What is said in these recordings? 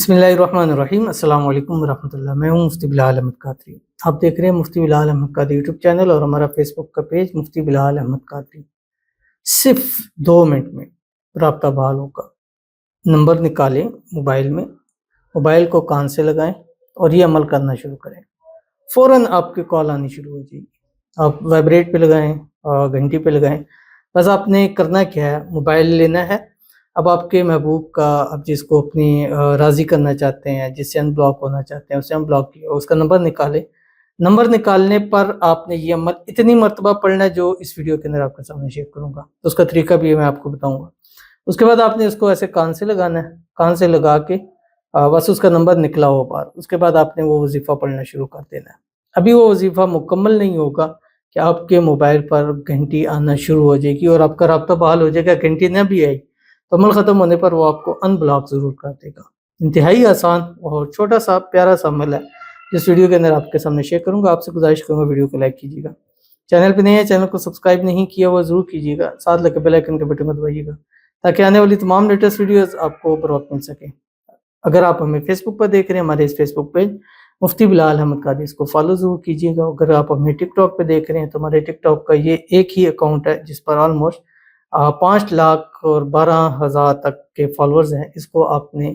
بسم اللہ الرحمن الرحیم۔ السلام علیکم ورحمۃ اللہ۔ میں ہوں مفتی بلال احمد قادری۔ آپ دیکھ رہے ہیں مفتی بلال احمد قادری یوٹیوب چینل اور ہمارا فیس بک کا پیج مفتی بلال احمد قادری۔ صرف 2 منٹ میں رابطہ بحال ہوگا۔ نمبر نکالیں موبائل میں، موبائل کو کان سے لگائیں اور یہ عمل کرنا شروع کریں، فوراً آپ کی کال آنی شروع ہو جائے گی۔ آپ وائبریٹ پہ لگائیں اور گھنٹی پہ لگائیں۔ بس آپ نے کرنا کیا ہے، موبائل لینا ہے۔ اب آپ کے محبوب کا، آپ جس کو اپنی راضی کرنا چاہتے ہیں، جس سے ان بلاک ہونا چاہتے ہیں، اسے ان بلاک کیا، اس کا نمبر نکالیں۔ نمبر نکالنے پر آپ نے یہ عمل اتنی مرتبہ پڑھنا ہے جو اس ویڈیو کے اندر آپ کے سامنے شیئر کروں گا، اس کا طریقہ بھی میں آپ کو بتاؤں گا۔ اس کے بعد آپ نے اس کو ایسے کان سے لگانا ہے، کان سے لگا کے بس اس کا نمبر نکلا ہو باہر۔ اس کے بعد آپ نے وہ وظیفہ پڑھنا شروع کر دینا ہے۔ ابھی وہ وظیفہ مکمل نہیں ہوگا کہ آپ کے موبائل پر گھنٹی آنا شروع ہو جائے گی اور آپ کا رابطہ بحال ہو جائے گا۔ گھنٹی نہ بھی آئی تو عمل ختم ہونے پر وہ آپ کو ان بلاک ضرور کر دے گا۔ انتہائی آسان اور چھوٹا سا پیارا سا عمل ہے جس ویڈیو کے اندر آپ کے سامنے شیئر کروں گا۔ آپ سے گزارش کروں گا ویڈیو کو لائک کیجیے گا، چینل پہ نہیں ہے چینل کو سبسکرائب نہیں کیا وہ ضرور کیجیے گا، ساتھ لگے بیل آئیکن کے بٹن کو دبائیے گا تاکہ آنے والی تمام لیٹسٹ ویڈیوز آپ کو بر وقت مل سکیں۔ اگر آپ ہمیں فیس بک پر دیکھ رہے ہیں، ہمارے اس فیس بک پیج مفتی بلال احمد قادری، اس کو فالو ضرور کیجیے گا۔ اگر آپ ہمیں ٹک ٹاک پہ دیکھ رہے ہیں تو ہمارے ٹک ٹاک کا یہ ایک ہی اکاؤنٹ ہے جس پر آلموسٹ 5,12,000 تک کے فالورز ہیں۔ اس کو آپ نے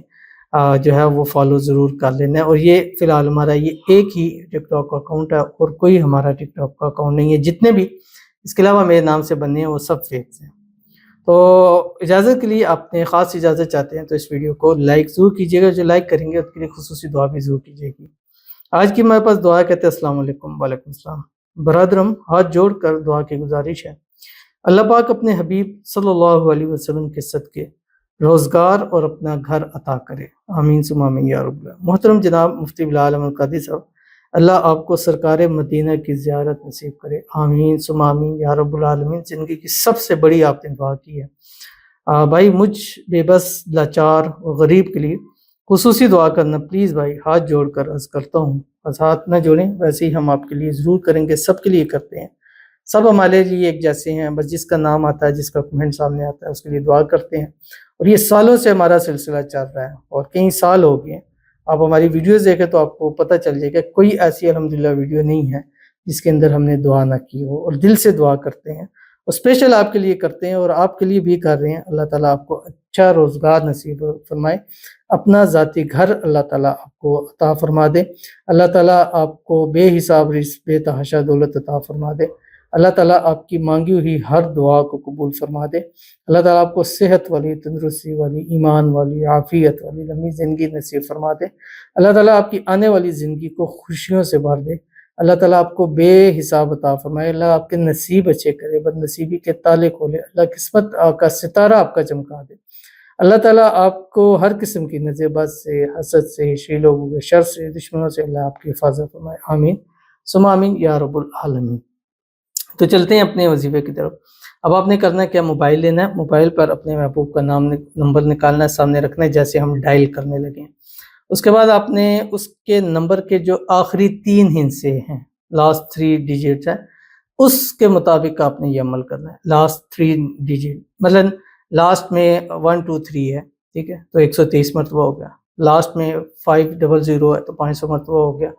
جو ہے وہ فالو ضرور کر لینا ہے۔ اور یہ فی الحال ہمارا یہ ایک ہی ٹک ٹاک کا اکاؤنٹ ہے اور کوئی ہمارا ٹک ٹاک کا اکاؤنٹ نہیں ہے۔ جتنے بھی اس کے علاوہ میرے نام سے بننے ہیں وہ سب فیکس ہیں۔ تو اجازت کے لیے آپ نے خاص اجازت چاہتے ہیں تو اس ویڈیو کو لائک ضرور کیجیے گا، جو لائک کریں گے اس کے لیے خصوصی دعا بھی ضرور کیجیے گی۔ آج کی ہمارے پاس دعا کہتے ہیں السلام علیکم۔ وعلیکم السلام۔ برادرم، ہاتھ جوڑ کر دعا کی گزارش ہے، اللہ پاک اپنے حبیب صلی اللہ علیہ وسلم کے صدقے روزگار اور اپنا گھر عطا کرے، آمین ثم آمین یا رب العالمین۔ محترم جناب مفتی بلال احمد قادری صاحب، اللہ آپ کو سرکار مدینہ کی زیارت نصیب کرے، آمین ثم آمین یا رب العالمین۔ زندگی کی سب سے بڑی آپ نے دعا کی ہے بھائی، مجھ بے بس لاچار اور غریب کے لیے خصوصی دعا کرنا پلیز بھائی، ہاتھ جوڑ کر عرض کرتا ہوں۔ بس ہاتھ نہ جوڑیں، ویسے ہی ہم آپ کے لیے ضرور کریں گے، سب کے لیے کرتے ہیں، سب ہمارے لیے ایک جیسے ہیں، بس جس کا نام آتا ہے، جس کا کمنٹ سامنے آتا ہے اس کے لیے دعا کرتے ہیں۔ اور یہ سالوں سے ہمارا سلسلہ چل رہا ہے اور کئی سال ہو گئے ہیں۔ آپ ہماری ویڈیوز دیکھیں تو آپ کو پتہ چل جائے گا کوئی ایسی الحمدللہ ویڈیو نہیں ہے جس کے اندر ہم نے دعا نہ کی ہو، اور دل سے دعا کرتے ہیں اور اسپیشل آپ کے لیے کرتے ہیں اور آپ کے لیے بھی کر رہے ہیں۔ اللہ تعالیٰ آپ کو اچھا روزگار نصیب فرمائے، اپنا ذاتی گھر اللہ تعالیٰ آپ کو عطا فرما دے، اللہ تعالیٰ آپ کو بے حساب رزق، بے تحاشا دولت عطا فرما دے، اللہ تعالیٰ آپ کی مانگی ہوئی ہر دعا کو قبول فرما دے، اللہ تعالیٰ آپ کو صحت والی، تندرستی والی، ایمان والی، عافیت والی لمبی زندگی نصیب فرما دے، اللہ تعالیٰ آپ کی آنے والی زندگی کو خوشیوں سے بھر دے، اللہ تعالیٰ آپ کو بے حساب عطا فرمائے، اللہ آپ کے نصیب اچھے کرے، بد نصیبی کے تالے کھولے، اللہ قسمت کا ستارہ آپ کا چمکا دے، اللہ تعالیٰ آپ کو ہر قسم کی نظر بد سے، حسد سے، شری لوگوں کے شر سے، دشمنوں سے اللہ آپ کی حفاظت فرمائے، آمین ثم آمین یا رب العالمین۔ تو چلتے ہیں اپنے وظیفے کی طرف۔ اب آپ نے کرنا کیا، موبائل لینا ہے، موبائل پر اپنے محبوب کا نمبر نکالنا ہے، سامنے رکھنا ہے جیسے ہم ڈائل کرنے لگیں۔ اس کے بعد آپ نے اس کے نمبر کے جو آخری 3 ہندسے ہیں، لاسٹ 3 ڈیجٹس ہیں، اس کے مطابق آپ نے یہ عمل کرنا ہے۔ لاسٹ 3 ڈیجٹ مثلا لاسٹ میں 123 ہے، ٹھیک ہے، تو 123 مرتبہ ہو گیا۔ لاسٹ میں 500 ہے تو 500 مرتبہ ہو گیا۔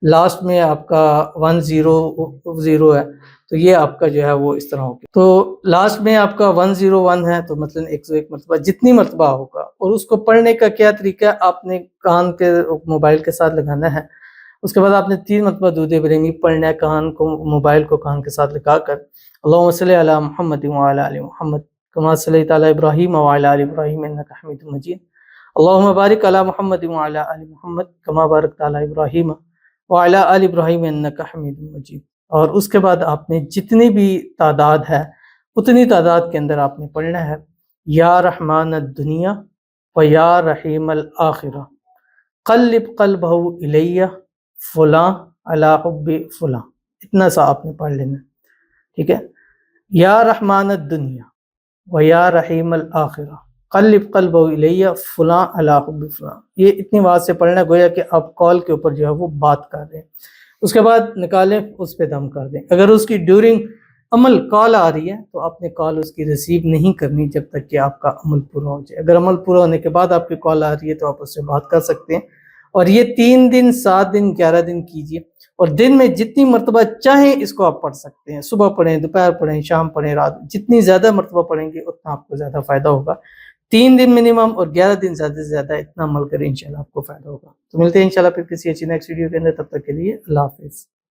لاسٹ میں آپ کا 100 ہے تو یہ آپ کا جو ہے وہ اس طرح ہوگا۔ تو لاسٹ میں آپ کا 101 ہے تو مثلا 101 مرتبہ، جتنی مرتبہ ہوگا۔ اور اس کو پڑھنے کا کیا طریقہ ہے، آپ نے کان کے موبائل کے ساتھ لگانا ہے، اس کے بعد آپ نے 3 مرتبہ درود ابراہیمی پڑھنا ہے، کان کو، موبائل کو کان کے ساتھ لگا کر، اللہم صلی علی محمد وعلی آل محمد کما صلیت علی ابراہیم وعلی آل ابراہیم انک حمید مجید، اللہم بارک علی محمد وعلی آل محمد کما بارکت علی ابراہیم وعلی آل ابراہیم انک حمید مجید۔ اور اس کے بعد آپ نے جتنی بھی تعداد ہے اتنی تعداد کے اندر آپ نے پڑھنا ہے، یا رحمان الدنیا و یا رحیم الآخرہ قلب قلبہ الیہ فلاں علی حب فلاں، اتنا سا آپ نے پڑھ لینا، ٹھیک ہے۔ یا رحمان الدنیا و یا رحیم الآخرہ قلب قلبہ الیہ فلاں علی حب فلاں، یہ اتنی بات سے پڑھنا گویا کہ آپ کال کے اوپر جو ہے وہ بات کر رہے ہیں۔ اس کے بعد نکالیں، اس پہ دم کر دیں۔ اگر اس کی ڈیورنگ عمل کال آ رہی ہے تو آپ نے کال اس کی ریسیو نہیں کرنی جب تک کہ آپ کا عمل پورا ہو جائے. اگر عمل پورا ہونے کے بعد آپ کی کال آ رہی ہے تو آپ اس سے بات کر سکتے ہیں. اور یہ 3 دن 7 دن 11 دن کیجئے اور دن میں جتنی مرتبہ چاہیں اس کو آپ پڑھ سکتے ہیں. صبح پڑھیں, دوپہر پڑھیں, شام پڑھیں, رات, جتنی زیادہ مرتبہ پڑھیں گے اتنا آپ کو زیادہ فائدہ ہوگا. 3 دن منیمم اور 11 دن زیادہ سے زیادہ اتنا عمل کریں, انشاءاللہ آپ کو فائدہ ہوگا. تو ملتے ہیں انشاءاللہ پھر کسی اچھی نیکسٹ ویڈیو کے اندر. تب تک کے لیے اللہ حافظ.